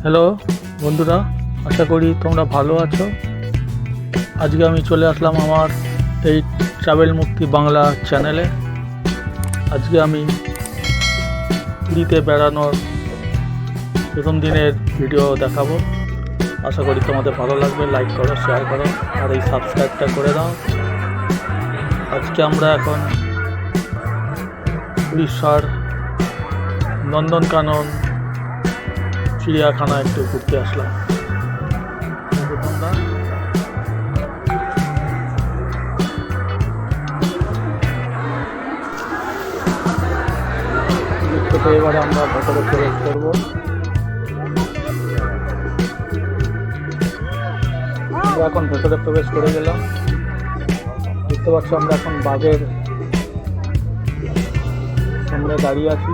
Hello বন্ধুরা, আশা করি তোমরা ভালো আছো। আজকে আমি চলে আসলাম আমার এই ট্রাভেল মুক্তি বাংলা চ্যানেলে। আজকে আমি পুরীতে বেড়ানোর প্রথম দিনের ভিডিও দেখাবো। আশা করি তোমাদের ভালো লাগবে। লাইক করো, শেয়ার করো আর এই সাবস্ক্রাইবটা করে দাও। আজকে আমরা এখন উড়িষ্যার নন্দনকানন চিড়িয়াখানা একটু ঘুরতে আসলাম। এবারে আমরা ভেতরে প্রবেশ করবো। আমরা এখন ভেতরে প্রবেশ করে গেলাম। দেখতে পাচ্ছ আমরা এখন বাঘের সামনে দাঁড়িয়ে আছি।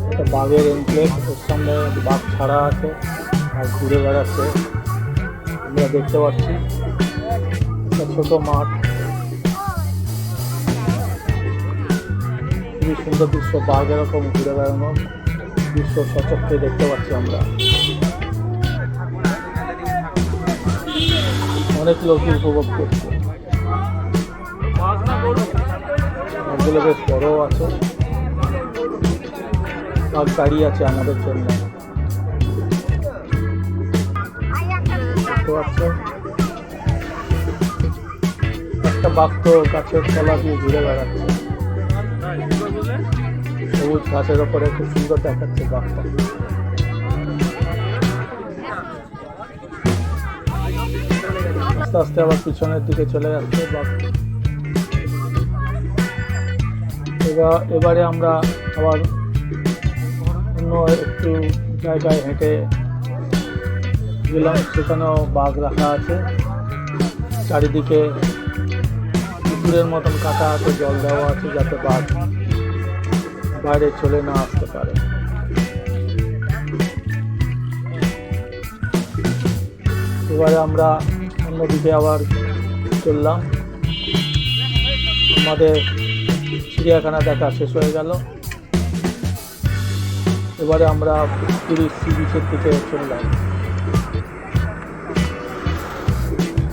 একটা বাঘের এনক্লেভ, ওর সামনে বাঘ ছাড়া আছে আর ঘুরে বেড়াচ্ছে। আমরা দেখতে পাচ্ছি একটা ছোট মাঠ, খুবই সুন্দর দৃশ্য। বাঘ এরকম ঘুরে বেড়ানোর দৃশ্য সচক্ষে দেখতে পাচ্ছি আমরা। অনেক লোকই উপভোগ করছে। বাঘগুলো বেশ বড় আছে। বাঘ দাঁড়িয়ে আছে আমাদের জন্য। দেখতে পাচ্ছ একটা বাঘ তো গাছের তলা দিয়ে ঘুরে বেড়াচ্ছে। সবুজ ঘাসের ওপরে খুব সুন্দর দেখাচ্ছে বাঘটা। আস্তে আস্তে আবার পিছনের দিকে চলে যাচ্ছে বাঘ। এবারে আমরা আবার অন্য একটু জায়গায় হেঁটে গেলাম। সেখানেও বাঘ রাখা আছে। চারিদিকে পুকুরের মতন কাটা আছে, জল দেওয়া আছে যাতে বাঘ বাইরে চলে না আসতে পারে। এবারে আমরা অন্যদিকে আবার চললাম। আমাদের চিড়িয়াখানা দেখা শেষ হয়ে গেল। এবারে আমরা পুরীর সি বিচের দিকে চললাম।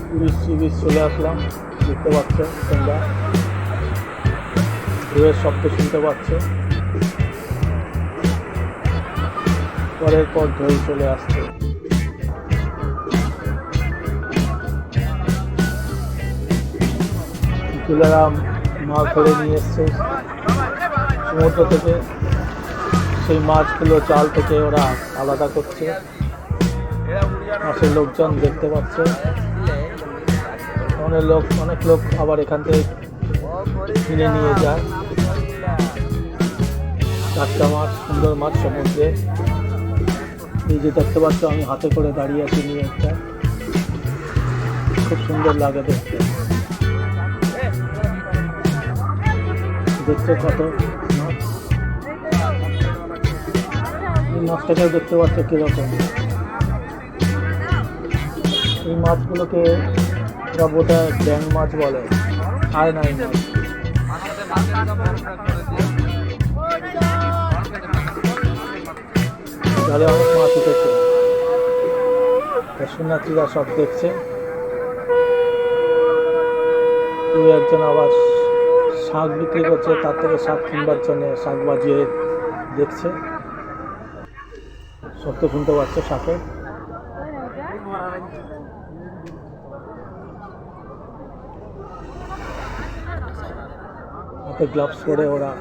পুরীর সি বিচ চলে আসলাম। দেখতে পাচ্ছ তোমরা, ঢেউয়ের শব্দ শুনতে পাচ্ছ। পরের পর ঢেউ চলে আসছে। ছেলেরা মাছ ধরে নিয়ে এসছে সমুদ্র থেকে। সেই মাছগুলো জাল থেকে ওরা আলাদা করছে। মাছের লোকজন দেখতে পাচ্ছে। অনেক লোক আবার এখান থেকে কিনে নিয়ে যায়। টাটকা মাছ, সুন্দর মাছ সমুদ্রে। এই যে দেখতে পাচ্ছ, আমি হাতে করে দাঁড়িয়ে আছি নিয়ে একটা। খুব সুন্দর লাগে দেখতে। দেখতে কত মাছ। এই মাছটাকেও দেখতে পাচ্ছ কিরকম। এই মাছগুলোকে ওরা বোধহয় ব্যাং মাছ বলে, আয়নাই মাছ। জলে অনেক মাছ উঠেছে। দর্শনার্থীরা সব দেখছে। কেউ একজন আবার শাক বিক্রি করছে, তার থেকে শাক কিনবার জন্য শাক বাজিয়ে দেখছে। শব্দ শুনতে পাচ্ছ শাকের। হাতে গ্লাভস পরে ওরা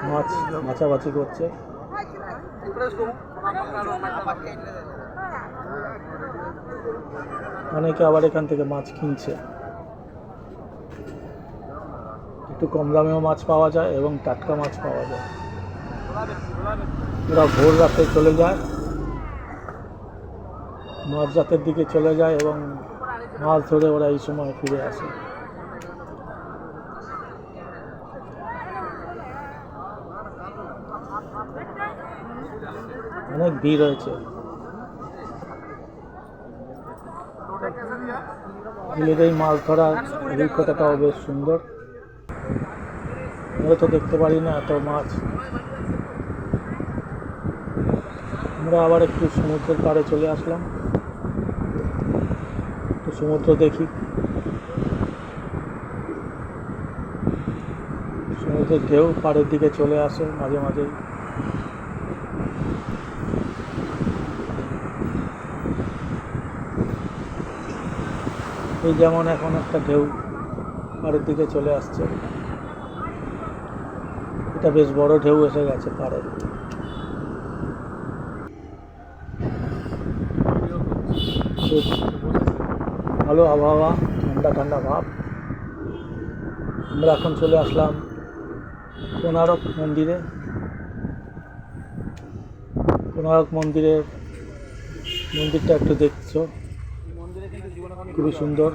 মাছ বাছাবাছি করছে। অনেকে আবার এখান থেকে মাছ কিনছে। একটু কম দামেও মাছ পাওয়া যায় এবং টাটকা মাছ পাওয়া যায়। ওরা ভোর রাতে চলে যায়, মাঝ রাতের দিকে চলে যায় এবং মাছ ধরে ওরা এই সময় ফিরে আসে। অনেক ভিড় হয়েছে। এই মাছ ধরার অভিজ্ঞতাটাও বেশ সুন্দর। আমরা তো দেখতে পারি না এত মাছ। আমরা আবার একটু সমুদ্রের পাড়ে চলে আসলাম, একটু সমুদ্র দেখি। সমুদ্রের ঢেউ পাড়ের দিকে চলে আসে মাঝে মাঝেই। এই যেমন এখন একটা ঢেউ পাড়ের দিকে চলে আসছে, এটা বেশ বড় ঢেউ এসে গেছে পাড়ে। খুব ভালো আবহাওয়া, ঠান্ডা ঠান্ডা ভাব। আমরা এখন চলে আসলাম কোণারক মন্দিরে। কোণারক মন্দিরটা একটু দেখছো, খুবই সুন্দর।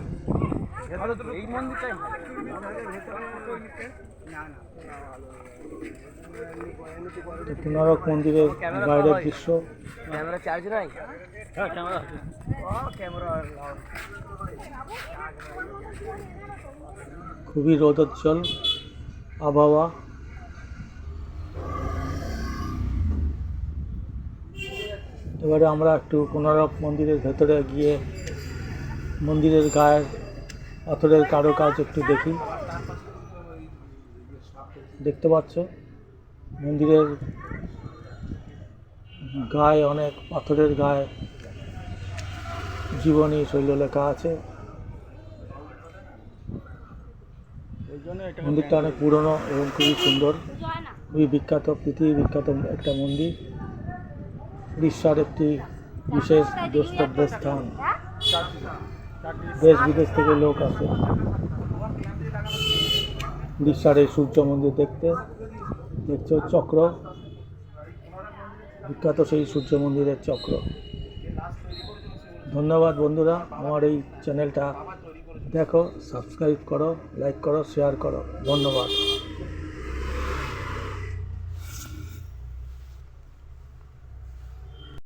কোণারক মন্দিরের বাইরের দৃশ্য। খুবই রোদোজ্জ্বল আবহাওয়া। এবারে আমরা একটু কোণারক মন্দিরের ভেতরে গিয়ে মন্দিরের গায়ের পাথরের কারুকাজ একটু দেখি। দেখতে পাচ্ছ মন্দিরের গায়ে, অনেক পাথরের গায়ে জীবনী শৈল লেখা আছে। মন্দিরটা অনেক পুরনো এবং খুবই সুন্দর, খুবই বিখ্যাত, পৃথিবী বিখ্যাত একটা মন্দির। উড়িষ্যার একটি বিশেষ দ্রষ্টব্য স্থান। দেশ বিদেশ থেকে লোক আসে উড়িষ্যার এই সূর্য মন্দির দেখতে। দেখছো চক্র, বিখ্যাত সেই সূর্য মন্দিরের চক্র। ধন্যবাদ বন্ধুরা, আমার এই চ্যানেলটা দেখো, সাবস্ক্রাইব করো, লাইক করো, শেয়ার করো। ধন্যবাদ।